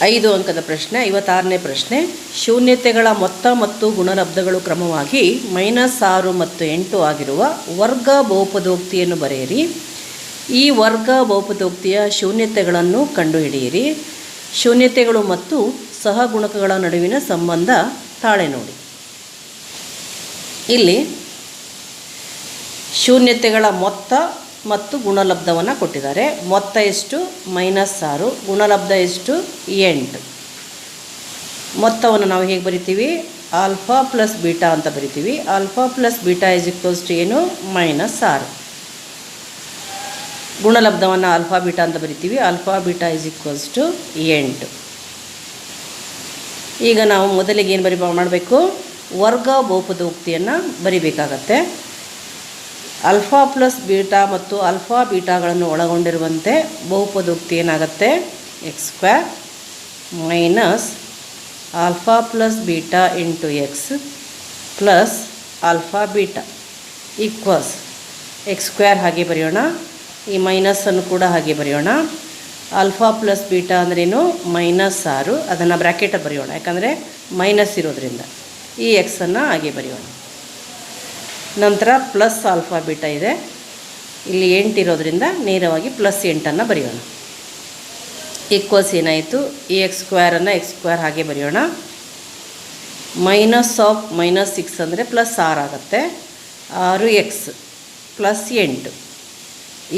5 ಅಂಕದ ಪ್ರಶ್ನೆ. 56ನೇ ಪ್ರಶ್ನೆ. ಶೂನ್ಯತೆಗಳ ಮೊತ್ತ ಮತ್ತು ಗುಣಲಬ್ಧಗಳು ಕ್ರಮವಾಗಿ -6 ಮತ್ತು 8 ಆಗಿರುವ ವರ್ಗ ಬಹುಪದೋಕ್ತಿಯನ್ನು ಬರೆಯಿರಿ. ಈ ವರ್ಗ ಬಹುಪದೋಕ್ತಿಯ ಶೂನ್ಯತೆಗಳನ್ನು ಕಂಡುಹಿಡಿಯಿರಿ. ಶೂನ್ಯತೆಗಳು ಮತ್ತು ಸಹಗುಣಕಗಳ ನಡುವಿನ ಸಂಬಂಧ ತಾಳೆ ನೋಡಿ. ಇಲ್ಲಿ ಶೂನ್ಯತೆಗಳ ಮೊತ್ತ ಮತ್ತು ಗುಣಲಬ್ಧವನ್ನು ಕೊಟ್ಟಿದ್ದಾರೆ. ಮೊತ್ತ ಎಷ್ಟು? -6. ಗುಣಲಬ್ಧ ಎಷ್ಟು? 8. ಮೊತ್ತವನ್ನು ನಾವು ಹೇಗೆ ಬರಿತೀವಿ? ಆಲ್ಫಾ ಪ್ಲಸ್ ಬೀಟಾ ಅಂತ ಬರಿತೀವಿ. ಆಲ್ಫಾ ಪ್ಲಸ್ ಬೀಟಾ ಏನು? -6. ಗುಣಲಬ್ಧವನ್ನು ಆಲ್ಫಾ ಬೀಟಾ ಅಂತ ಬರಿತೀವಿ. Alpha beta 8. ಈಗ ನಾವು ಮೊದಲಿಗೆ ಏನು ಮಾಡಬೇಕು? ವರ್ಗ ಬಹುಪದೋಕ್ತಿಯನ್ನು ಬರಿಬೇಕಾಗತ್ತೆ. ಆಲ್ಫಾ ಪ್ಲಸ್ ಬೀಟಾ ಮತ್ತು ಆಲ್ಫಾ ಬೀಟಾಗಳನ್ನು ಒಳಗೊಂಡಿರುವಂತೆ ಬಹುಪದೋಕ್ತಿ ಏನಾಗುತ್ತೆ? x² minus alpha plus beta into x plus alpha beta equals x² ಹಾಗೆ ಬರೆಯೋಣ. ಈ ಮೈನಸನ್ನು ಕೂಡ ಹಾಗೆ ಬರೆಯೋಣ. ಆಲ್ಫಾ ಪ್ಲಸ್ ಬೀಟಾ ಅಂದ್ರೇನು? -6. ಅದನ್ನು ಬ್ರ್ಯಾಕೆಟಲ್ಲಿ ಬರೆಯೋಣ, ಯಾಕಂದರೆ ಮೈನಸ್ ಇರೋದ್ರಿಂದ. ಈ ಎಕ್ಸನ್ನು ಹಾಗೆ ಬರೆಯೋಣ. ನಂತರ ಪ್ಲಸ್ ಆಲ್ಫಾ ಬೀಟಾ ಇದೆ. ಇಲ್ಲಿ 8 ಇರೋದ್ರಿಂದ ನೇರವಾಗಿ +8 ಬರೆಯೋಣ. ಈಕ್ವಲ್ಸ್ ಏನಾಯಿತು? ಈ x² x² ಹಾಗೆ ಬರೆಯೋಣ. -6 ಅಂದರೆ +6 ಆಗುತ್ತೆ. 6x +8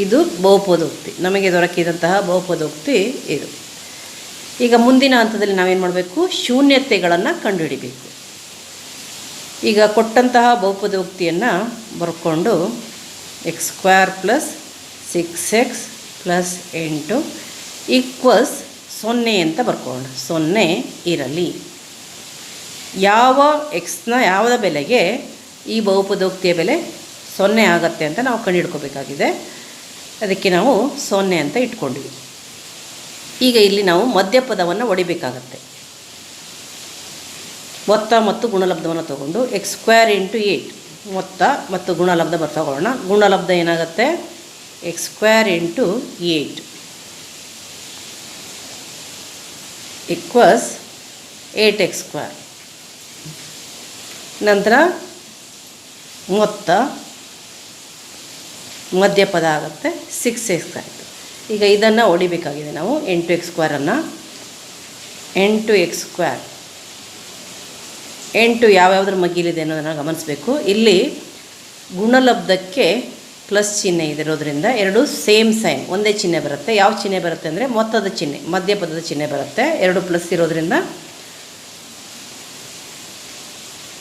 ಇದು ಬಹುಪದೋಕ್ತಿ. ನಮಗೆ ದೊರಕಿದಂತಹ ಬಹುಪದೋಕ್ತಿ ಇದು. ಈಗ ಮುಂದಿನ ಹಂತದಲ್ಲಿ ನಾವೇನು ಮಾಡಬೇಕು? ಶೂನ್ಯತೆಗಳನ್ನು ಕಂಡುಹಿಡಿಬೇಕು. ಈಗ ಕೊಟ್ಟಂತಹ ಬಹುಪದೋಕ್ತಿಯನ್ನು ಬರ್ಕೊಂಡು x² + 6x + 8 ಈಕ್ವಲ್ಸ್ 0 ಅಂತ ಬರ್ಕೊಳ್ಳೋಣ. 0 ಇರಲಿ. ಯಾವ ಎಕ್ಸ್ನ ಯಾವುದ ಬೆಲೆಗೆ ಈ ಬಹುಪದೋಕ್ತಿಯ ಬೆಲೆ 0 ಆಗುತ್ತೆ ಅಂತ ನಾವು ಕಂಡುಹಿಡ್ಕೋಬೇಕಾಗಿದೆ. ಅದಕ್ಕೆ ನಾವು 0 ಅಂತ ಇಟ್ಕೊಂಡಿವಿ. ಈಗ ಇಲ್ಲಿ ನಾವು ಮಧ್ಯಪದವನ್ನು ಹೊಡಿಬೇಕಾಗತ್ತೆ. ಮೊತ್ತ ಮತ್ತು ಗುಣಲಬ್ಧವನ್ನು ತಗೊಂಡು x² × 8 ಮೊತ್ತ ಮತ್ತು ಗುಣಲಬ್ಧ ತಗೊಳ್ಳೋಣ. ಗುಣಲಬ್ಧ ಏನಾಗುತ್ತೆ? x² × 8 equals 8x². ನಂತರ ಮೊತ್ತ ಮಧ್ಯಪದ ಆಗುತ್ತೆ 6x ಆಯಿತು. ಈಗ ಇದನ್ನು ಹೊಡಿಬೇಕಾಗಿದೆ ನಾವು. 8x² 8x². 8 ಯಾವ್ಯಾವ್ದ್ರ ಮಗ್ಗಿಲಿದೆ ಅನ್ನೋದನ್ನು ಗಮನಿಸಬೇಕು. ಇಲ್ಲಿ ಗುಣಲಬ್ಧಕ್ಕೆ ಪ್ಲಸ್ ಚಿಹ್ನೆ ಇರೋದ್ರಿಂದ ಎರಡು ಸೇಮ್ ಸೈನ್, ಒಂದೇ ಚಿಹ್ನೆ ಬರುತ್ತೆ. ಯಾವ ಚಿಹ್ನೆ ಬರುತ್ತೆ ಅಂದರೆ ಮೊತ್ತದ ಚಿಹ್ನೆ, ಮಧ್ಯಪದದ ಚಿಹ್ನೆ ಬರುತ್ತೆ. 2 ಪ್ಲಸ್ ಇರೋದ್ರಿಂದ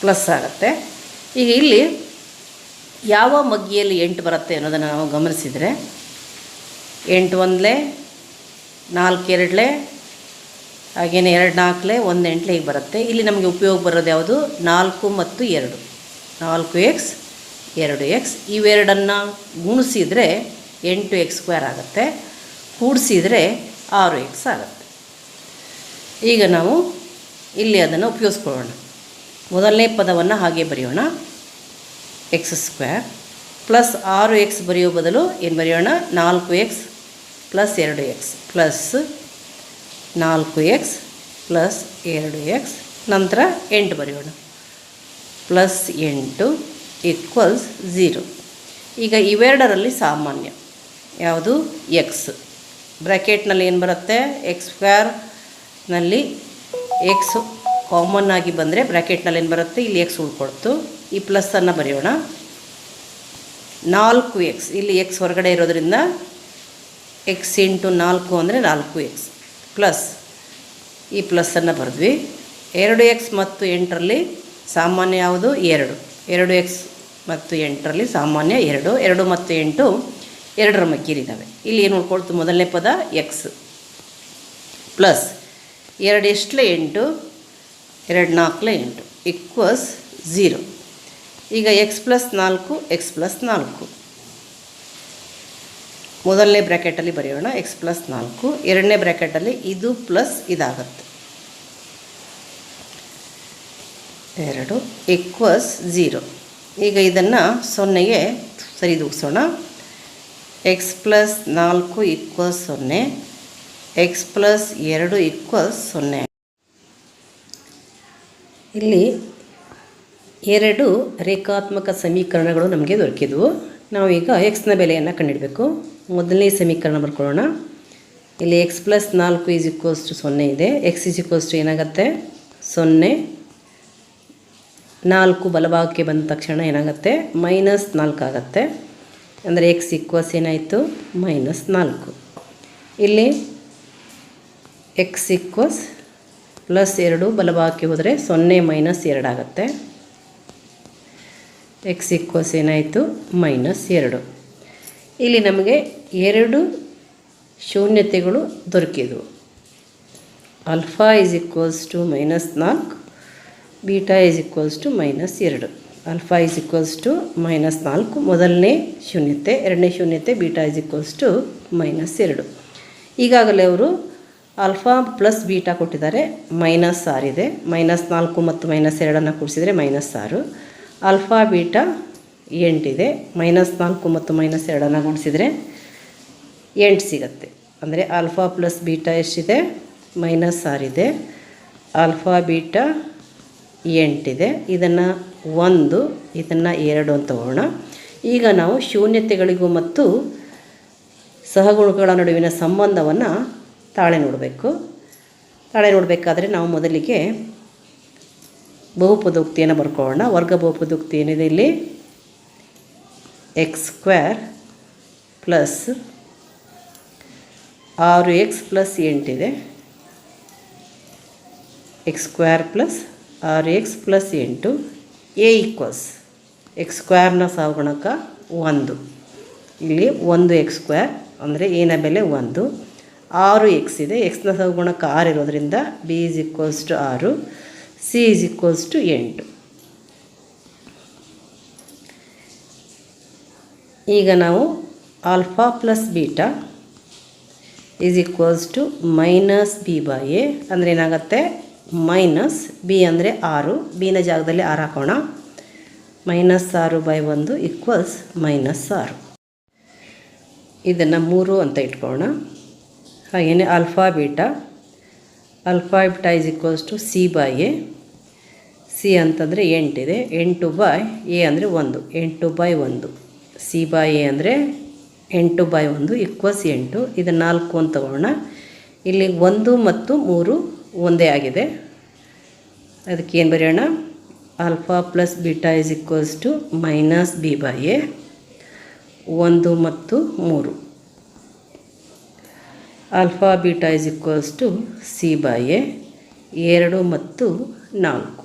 ಪ್ಲಸ್ ಆಗುತ್ತೆ. ಈಗ ಇಲ್ಲಿ ಯಾವ ಮಗ್ಗಿಯಲ್ಲಿ 8 ಬರುತ್ತೆ ಅನ್ನೋದನ್ನು ನಾವು ಗಮನಿಸಿದರೆ 8 1 4 2 ಹಾಗೆಯೇ 2 4 1 8 ಹೀಗೆ ಬರುತ್ತೆ. ಇಲ್ಲಿ ನಮಗೆ ಉಪಯೋಗ ಬರೋದು ಯಾವುದು? 4 ಮತ್ತು 2. 4x 2x ಇವೆರಡನ್ನು ಗುಣಿಸಿದರೆ 8x² ಆಗುತ್ತೆ. ಕೂಡಿಸಿದರೆ 6x ಆಗುತ್ತೆ. ಈಗ ನಾವು ಇಲ್ಲಿ ಅದನ್ನು ಉಪಯೋಗಿಸ್ಕೊಳ್ಳೋಣ. ಮೊದಲನೇ ಪದವನ್ನು ಹಾಗೆ ಬರೆಯೋಣ. x² ಪ್ಲಸ್ 6x ಬರೆಯೋ ಬದಲು ಏನು ಬರೆಯೋಣ? 4x + 2x plus 4x + 2x ನಂತರ 8 ಬರೆಯೋಣ. +8 ಈಕ್ವಲ್ಸ್ 0. ಈಗ ಇವೆರಡರಲ್ಲಿ ಸಾಮಾನ್ಯ ಯಾವುದು? x. ಬ್ರ್ಯಾಕೆಟ್ನಲ್ಲಿ ಏನು ಬರುತ್ತೆ? x²ನಲ್ಲಿ x ಕಾಮನ್ ಆಗಿ ಬಂದರೆ ಬ್ರ್ಯಾಕೆಟ್ನಲ್ಲಿ ಏನು ಬರುತ್ತೆ? ಇಲ್ಲಿ x ಉಳ್ಕೊಳ್ತು. ಈ ಪ್ಲಸ್ಸನ್ನು ಬರೆಯೋಣ. 4x ಇಲ್ಲಿ x ಹೊರಗಡೆ ಇರೋದ್ರಿಂದ x × 4 ಅಂದರೆ 4x ಪ್ಲಸ್ ಈ ಪ್ಲಸ್ಸನ್ನು ಬರೆದ್ವಿ. 2x ಮತ್ತು 8ರಲ್ಲಿ ಸಾಮಾನ್ಯ ಯಾವುದು? 2. 2x ಮತ್ತು 8ರಲ್ಲಿ ಸಾಮಾನ್ಯ 2. 2 ಮತ್ತು 8 2ರ ಮಗ್ಗಿರಿದ್ದಾವೆ. ಇಲ್ಲಿ ಏನು ಉಳ್ಕೊಳ್ತು? ಮೊದಲನೇ ಪದ x ಪ್ಲಸ್ 2 ಎಷ್ಟು? 8 2 4 8 ಈಕ್ವಲ್ಸ್ 0. ಈಗ x + 4 x + 4 ಮೊದಲನೇ ಬ್ರ್ಯಾಕೆಟಲ್ಲಿ ಬರೆಯೋಣ. x + 4 ಎರಡನೇ ಬ್ರ್ಯಾಕೆಟಲ್ಲಿ ಇದು ಪ್ಲಸ್ ಇದಾಗುತ್ತೆ 2 ಈಕ್ವಲ್ಸ್ 0. ಈಗ ಇದನ್ನು 0ಗೆ ಸರಿದೂಗಿಸೋಣ. x + 4 equals 0 X plus 2 equals 0. ಇಲ್ಲಿ 2 ರೇಖಾತ್ಮಕ ಸಮೀಕರಣಗಳು ನಮಗೆ ದೊರಕಿದ್ವು. ನಾವೀಗ ಎಕ್ಸ್ನ ಬೆಲೆಯನ್ನು ಕಂಡುಹಿಡಬೇಕು. ಮೊದಲನೇ ಸಮೀಕರಣ ಬರ್ಕೊಳ್ಳೋಣ. ಇಲ್ಲಿ x plus 4 is equals to 0 ಇದೆ. ಎಕ್ಸ್ ಈಸ್ ಈಕ್ವಲ್ಸ್ ಟು ಏನಾಗುತ್ತೆ 0. 4 ಬಲಭಾಗಕ್ಕೆ ಬಂದ ತಕ್ಷಣ ಏನಾಗುತ್ತೆ -4 ಆಗುತ್ತೆ. ಅಂದರೆ ಎಕ್ಸ್ ಈಕ್ವಲ್ಸ್ ಏನಾಯಿತು -4. ಇಲ್ಲಿ ಎಕ್ಸ್ ಈಕ್ವಲ್ಸ್ +2 ಬಲಭಾಗಕ್ಕೆ ಹೋದರೆ 0 - 2 ಆಗುತ್ತೆ. ಎಕ್ಸ್ ಈಕ್ವಲ್ಸ್ ಏನಾಯಿತು -2. ಇಲ್ಲಿ ನಮಗೆ 2 ಶೂನ್ಯತೆಗಳು ದೊರಕಿದವು. Alpha is equals to -4, beta is equals to -2. Alpha is equals to -4 ಮೊದಲನೇ ಶೂನ್ಯತೆ, ಎರಡನೇ ಶೂನ್ಯತೆ ಬೀಟಾ ಈಸ್ ಈಕ್ವಲ್ಸ್ ಟು -2. ಈಗಾಗಲೇ ಅವರು ಆಲ್ಫಾ ಪ್ಲಸ್ ಬೀಟಾ ಕೊಟ್ಟಿದ್ದಾರೆ. -6 ಇದೆ. -4 ಮತ್ತು -2 ಕೂಡಿಸಿದರೆ -6. ಆಲ್ಫಾ ಬೀಟಾ 8 ಇದೆ. -4 ಮತ್ತು -2 ಗುಣಿಸಿದರೆ 8 ಸಿಗುತ್ತೆ. ಅಂದರೆ ಆಲ್ಫಾ ಪ್ಲಸ್ ಬೀಟಾ ಎಷ್ಟಿದೆ -6 ಇದೆ. ಆಲ್ಫಾ ಬೀಟಾ 8 ಇದೆ. ಇದನ್ನು 1, ಇದನ್ನು 2 ಅಂತ ತಗೋಣ. ಈಗ ನಾವು ಶೂನ್ಯತೆಗಳಿಗೂ ಮತ್ತು ಸಹಗುಣಕಗಳ ನಡುವಿನ ಸಂಬಂಧವನ್ನು ತಾಳೆ ನೋಡಬೇಕು. ತಾಳೆ ನೋಡಬೇಕಾದ್ರೆ ನಾವು ಮೊದಲಿಗೆ ಬಹುಪದೋಕ್ತಿಯನ್ನು ಬರ್ಕೊಳ್ಳೋಣ. ವರ್ಗ ಬಹುಪದೋಕ್ತಿ ಏನಿದೆ ಇಲ್ಲಿ x² ಪ್ಲಸ್ 6x ಪ್ಲಸ್ 8 ಇದೆ. x² plus 6x plus 8 a equals x² ಸಹಗುಣಕ 1. ಇಲ್ಲಿ 1x² ಅಂದರೆ ಏನ ಬೆಲೆ 1. 6x ಇದೆ. ಎಕ್ಸ್ನ ಸಹಗುಣಕ 6 ಇರೋದ್ರಿಂದ b is equals to 6, c is equals to 8. ಈಗ ನಾವು alpha plus beta is equals to -b/a ಅಂದರೆ ಏನಾಗುತ್ತೆ -b ಅಂದರೆ 6, ಬಿನ ಜಾಗದಲ್ಲಿ 6 ಹಾಕೋಣ. -6/1 ಈಕ್ವಲ್ಸ್ -6. ಇದನ್ನು 3 ಅಂತ ಇಟ್ಕೊಳ್ಳೋಣ. ಹಾಗೆಯೇ alpha beta is equals to c/a. c ಅಂತಂದರೆ 8 ಇದೆ. 8/a ಅಂದರೆ 1, 8/1. c/a ಅಂದರೆ 8/1 ಈಕ್ವಲ್ಸ್ 8. ಇದು 4 ಅಂತ ತಗೋಣ. ಇಲ್ಲಿ 1 ಮತ್ತು 3 ಒಂದೇ ಆಗಿದೆ. ಅದಕ್ಕೆ ಏನು ಬರೆಯೋಣ, alpha plus beta is equals to -b/a 1 ಮತ್ತು 3. Alpha beta is equals to c/a 2 ಮತ್ತು 4.